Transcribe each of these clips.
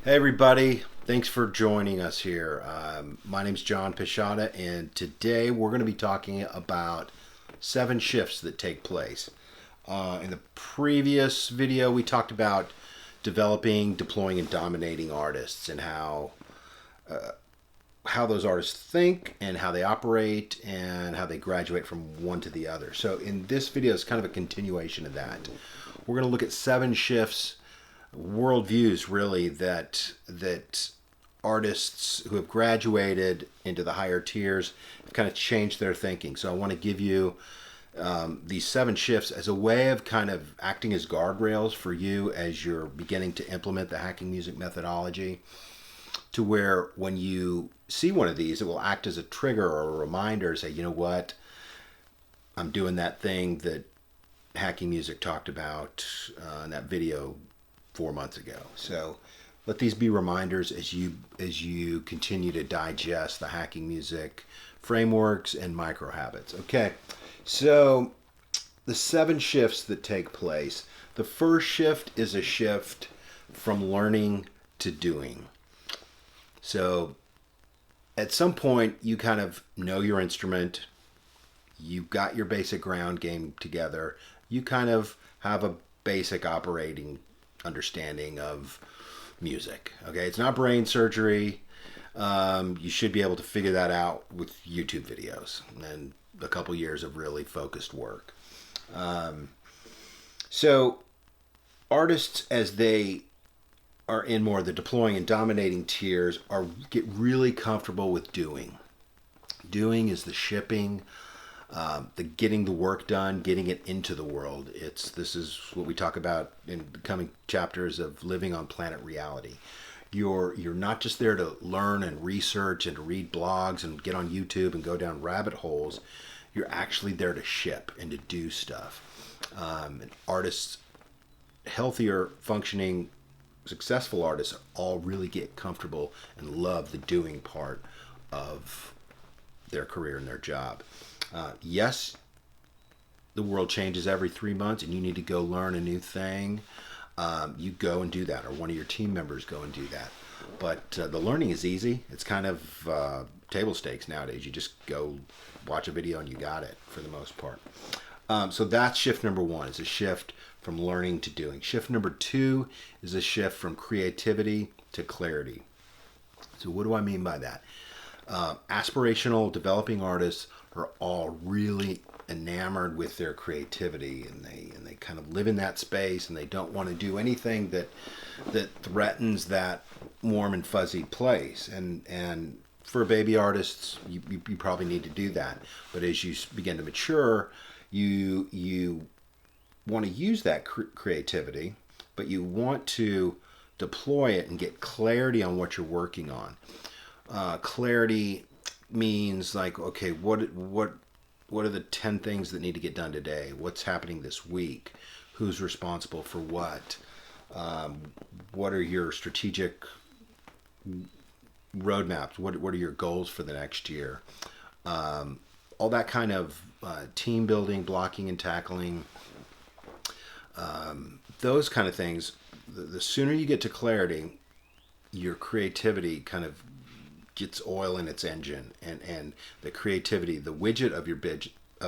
Hey everybody, thanks for joining us here. My name's John Pisciotta, and today we're going to be talking about 7 shifts that take place. In the previous video, we talked about developing, deploying, and dominating artists, and how those artists think and how they operate and how they graduate from one to the other. So in this video, it's kind of a continuation of that. We're going to look at 7 shifts, worldviews really, that artists who have graduated into the higher tiers have kind of changed their thinking. So I want to give you these 7 shifts as a way of kind of acting as guardrails for you as you're beginning to implement the hacking music methodology, to where when you see one of these, it will act as a trigger or a reminder to say, you know what, I'm doing that thing that hacking music talked about in that video 4 months ago. So let these be reminders as you continue to digest the hacking music frameworks and micro habits. Okay, so the 7 shifts that take place. The first shift is a shift from learning to doing. So at some point you kind of know your instrument, you've got your basic ground game together, you kind of have a basic operating understanding of music. Okay, it's not brain surgery. You should be able to figure that out with YouTube videos and a couple years of really focused work. So artists, as they are in more of the deploying and dominating tiers, get really comfortable with doing. Doing is the shipping, the getting the work done, getting it into the world. This is what we talk about in the coming chapters of living on planet reality. You're not just there to learn and research and to read blogs and get on YouTube and go down rabbit holes. You're actually there to ship and to do stuff. And artists, healthier, functioning, successful artists, all really get comfortable and love the doing part of their career and their job. Yes, the world changes every 3 months and you need to go learn a new thing. You go and do that, or one of your team members go and do that. But the learning is easy. It's kind of table stakes nowadays. You just go watch a video and you got it for the most part. So that's shift number 1, is a shift from learning to doing. Shift number 2 is a shift from creativity to clarity. So what do I mean by that? Aspirational developing artists are all really enamored with their creativity, and they kind of live in that space, and they don't want to do anything that threatens that warm and fuzzy place. And for baby artists, you probably need to do that. But as you begin to mature, you want to use that creativity, but you want to deploy it and get clarity on what you're working on. Clarity means like, okay, what are the 10 things that need to get done today? What's happening this week? Who's responsible for what? What are your strategic roadmaps? What are your goals for the next year? All that kind of team building, blocking and tackling, those kind of things. The sooner you get to clarity, your creativity kind of gets oil in its engine, and the creativity, the widget of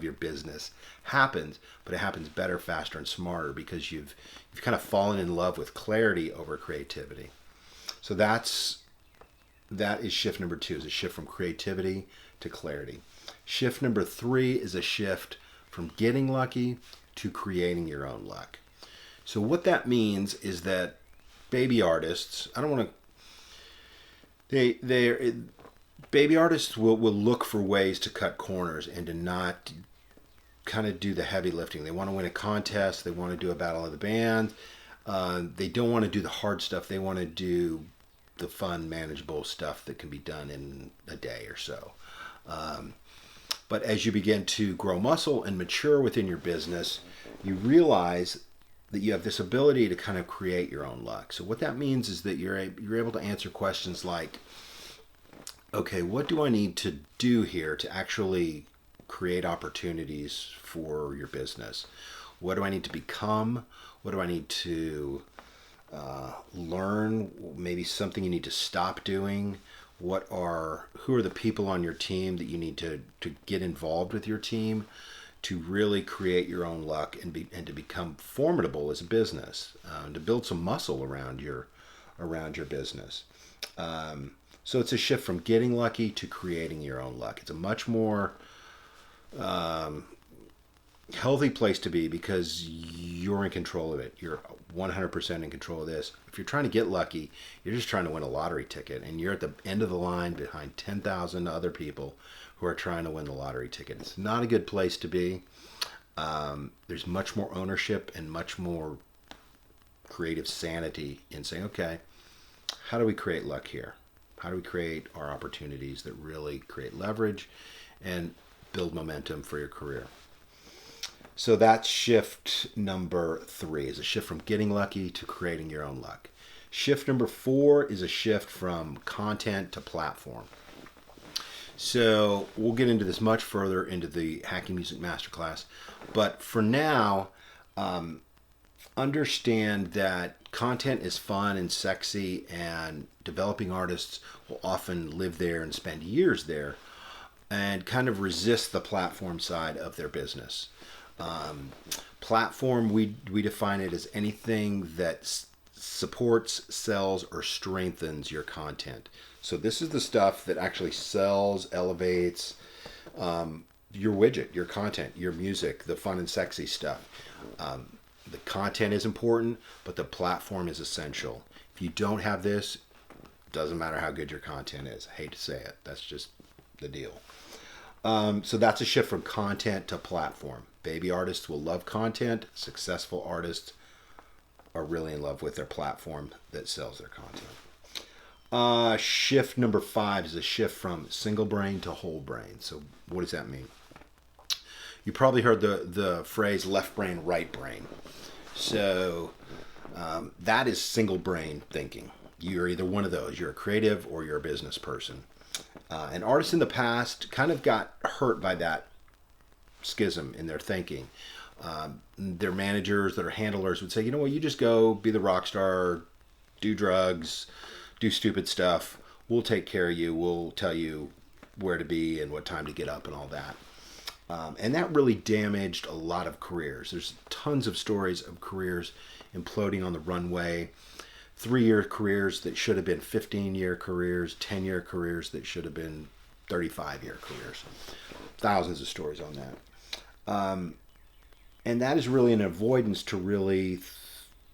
your business happens, but it happens better, faster, and smarter because you've kind of fallen in love with clarity over creativity. So that is shift number 2, is a shift from creativity to clarity. Shift number 3 is a shift from getting lucky to creating your own luck. So what that means is that baby artists, baby artists will look for ways to cut corners and to not kind of do the heavy lifting. They want to win a contest. They want to do a battle of the bands. They don't want to do the hard stuff. They want to do the fun, manageable stuff that can be done in a day or so. But as you begin to grow muscle and mature within your business, you realize that you have this ability to kind of create your own luck. So what that means is that you're able to answer questions like, okay, what do I need to do here to actually create opportunities for your business? What do I need to become? What do I need to learn maybe something you need to stop doing. Who are the people on your team that you need to get involved with your team to really create your own luck and to become formidable as a business, to build some muscle around your business. So it's a shift from getting lucky to creating your own luck. It's a much more healthy place to be because you're in control of it. You're 100% in control of this. If you're trying to get lucky, you're just trying to win a lottery ticket, and you're at the end of the line behind 10,000 other people who are trying to win the lottery ticket. It's not a good place to be. There's much more ownership and much more creative sanity in saying, okay, how do we create luck here? How do we create our opportunities that really create leverage and build momentum for your career? So that's shift number 3, is a shift from getting lucky to creating your own luck. Shift number 4 is a shift from content to platform. So we'll get into this much further into the Hacking Music Masterclass. But for now, understand that content is fun and sexy, and developing artists will often live there and spend years there and kind of resist the platform side of their business. Platform, we define it as anything that supports, sells, or strengthens your content. So this is the stuff that actually sells, elevates your widget, your content, your music, the fun and sexy stuff. The content is important, but the platform is essential. If you don't have this, it doesn't matter how good your content is. I hate to say it. That's just the deal. So that's a shift from content to platform. Baby artists will love content. Successful artists are really in love with their platform that sells their content. Shift number 5 is a shift from single brain to whole brain. So what does that mean? You probably heard the phrase left brain, right brain. So that is single brain thinking. You're either one of those. You're a creative or you're a business person. And artists in the past kind of got hurt by that schism in their thinking. Their managers, their handlers would say, you know what, you just go be the rock star, do drugs, do stupid stuff. We'll take care of you. We'll tell you where to be and what time to get up and all that. And that really damaged a lot of careers. There's tons of stories of careers imploding on the runway. 3-year careers that should have been 15-year careers, 10-year careers that should have been 35-year careers. Thousands of stories on that. And that is really an avoidance to really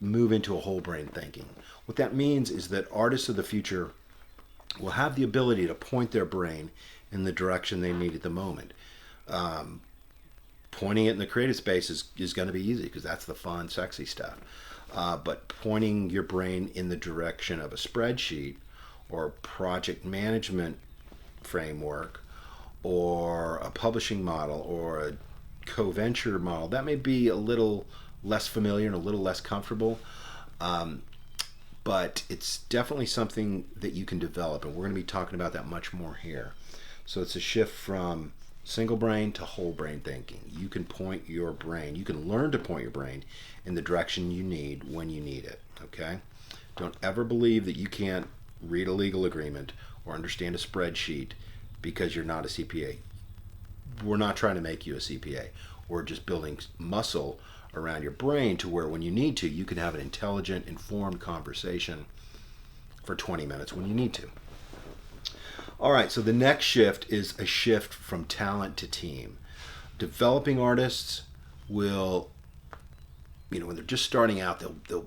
move into a whole brain thinking. What that means is that artists of the future will have the ability to point their brain in the direction they need at the moment. Pointing it in the creative space is going to be easy because that's the fun, sexy stuff. But pointing your brain in the direction of a spreadsheet or project management framework or a publishing model or a co-venture model, that may be a little less familiar and a little less comfortable. But it's definitely something that you can develop, and we're going to be talking about that much more here. So it's a shift from single brain to whole brain thinking. You can point your brain, you can learn to point your brain in the direction you need when you need it, okay? Don't ever believe that you can't read a legal agreement or understand a spreadsheet because you're not a CPA. We're not trying to make you a CPA. We're just building muscle around your brain to where when you need to, you can have an intelligent, informed conversation for 20 minutes when you need to. All right, so the next shift is a shift from talent to team. Developing artists will, when they're just starting out,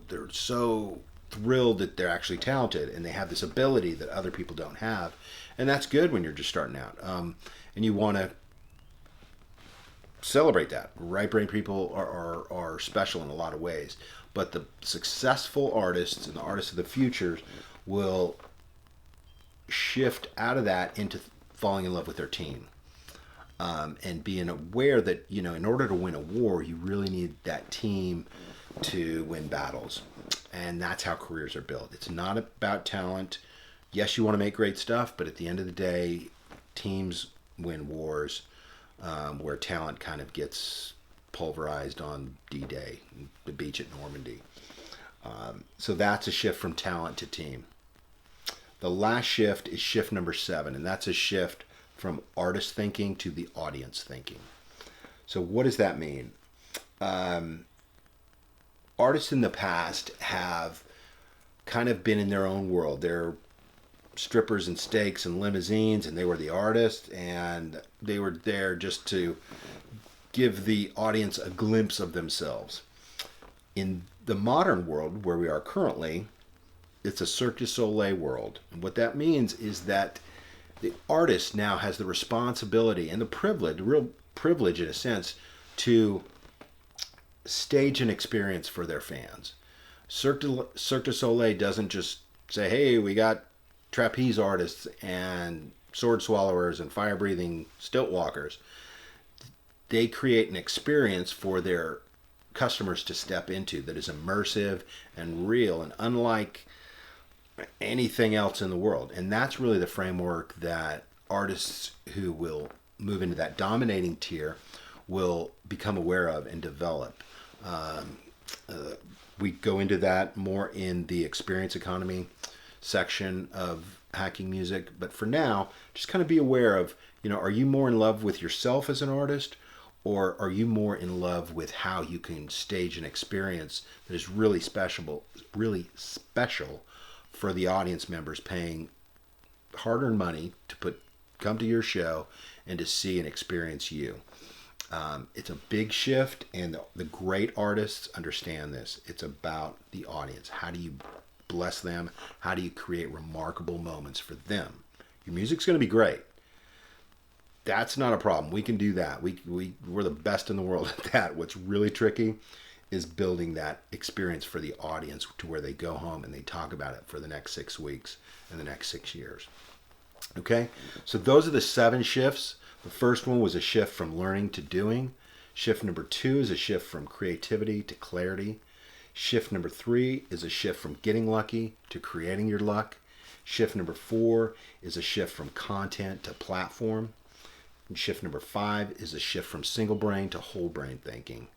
they're so thrilled that they're actually talented and they have this ability that other people don't have. And that's good when you're just starting out. And you want to celebrate that. Right brain people are special in a lot of ways. But the successful artists and the artists of the future will shift out of that into falling in love with their team, and being aware that in order to win a war, you really need that team to win battles, and that's how careers are built. It's not about talent. Yes, you want to make great stuff, but at the end of the day, teams win wars, where talent kind of gets pulverized on D-Day, the beach at Normandy. So that's a shift from talent to team. The last shift is shift number 7, and that's a shift from artist thinking to the audience thinking. So what does that mean? Artists in the past have kind of been in their own world. They're strippers and steaks and limousines, and they were the artists, and they were there just to give the audience a glimpse of themselves. In the modern world where we are currently, it's a Cirque du Soleil world. And what that means is that the artist now has the responsibility and the privilege, the real privilege in a sense, to stage an experience for their fans. Cirque du Soleil doesn't just say, hey, we got trapeze artists and sword swallowers and fire breathing stilt walkers. They create an experience for their customers to step into that is immersive and real and unlike anything else in the world. And that's really the framework that artists who will move into that dominating tier will become aware of and develop. We go into that more in the experience economy section of Hacking Music, but for now, just kind of be aware of, are you more in love with yourself as an artist, or are you more in love with how you can stage an experience that is really special for the audience members paying hard-earned money to come to your show and to see and experience you. It's a big shift, and the great artists understand this. It's about the audience. How do you bless them? How do you create remarkable moments for them? Your music's going to be great. That's not a problem. We can do that. We're the best in the world at that. What's really tricky is building that experience for the audience to where they go home and they talk about it for the next 6 weeks and the next 6 years. Okay? So those are the 7 shifts. The first one was a shift from learning to doing. Shift number 2 is a shift from creativity to clarity. Shift number 3 is a shift from getting lucky to creating your luck. Shift number 4 is a shift from content to platform. And shift number 5 is a shift from single brain to whole brain thinking.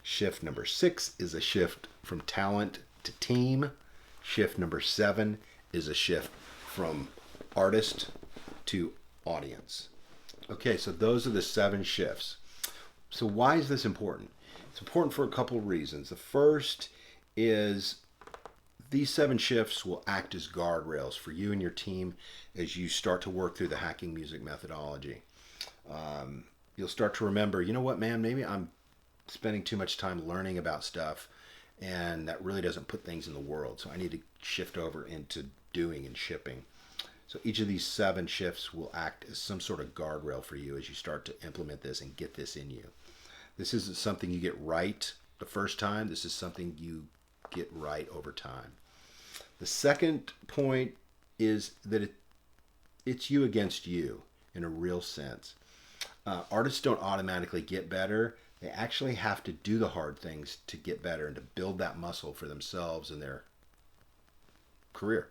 Shift number 6 is a shift from talent to team. Shift number 7 is a shift from artist to audience. Okay, so those are the 7 shifts. So why is this important? It's important for a couple of reasons. The first is these 7 shifts will act as guardrails for you and your team as you start to work through the Hacking Music methodology. You'll start to remember, you know what, man, maybe I'm spending too much time learning about stuff, and that really doesn't put things in the world. So I need to shift over into doing and shipping. So each of these 7 shifts will act as some sort of guardrail for you as you start to implement this and get this in you. This isn't something you get right the first time. This is something you get right over time. The second point is that it's you against you in a real sense. Artists don't automatically get better. They actually have to do the hard things to get better and to build that muscle for themselves and their career.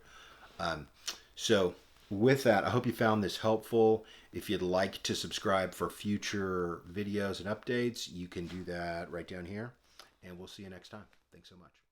So with that, I hope you found this helpful. If you'd like to subscribe for future videos and updates, you can do that right down here. And we'll see you next time. Thanks so much.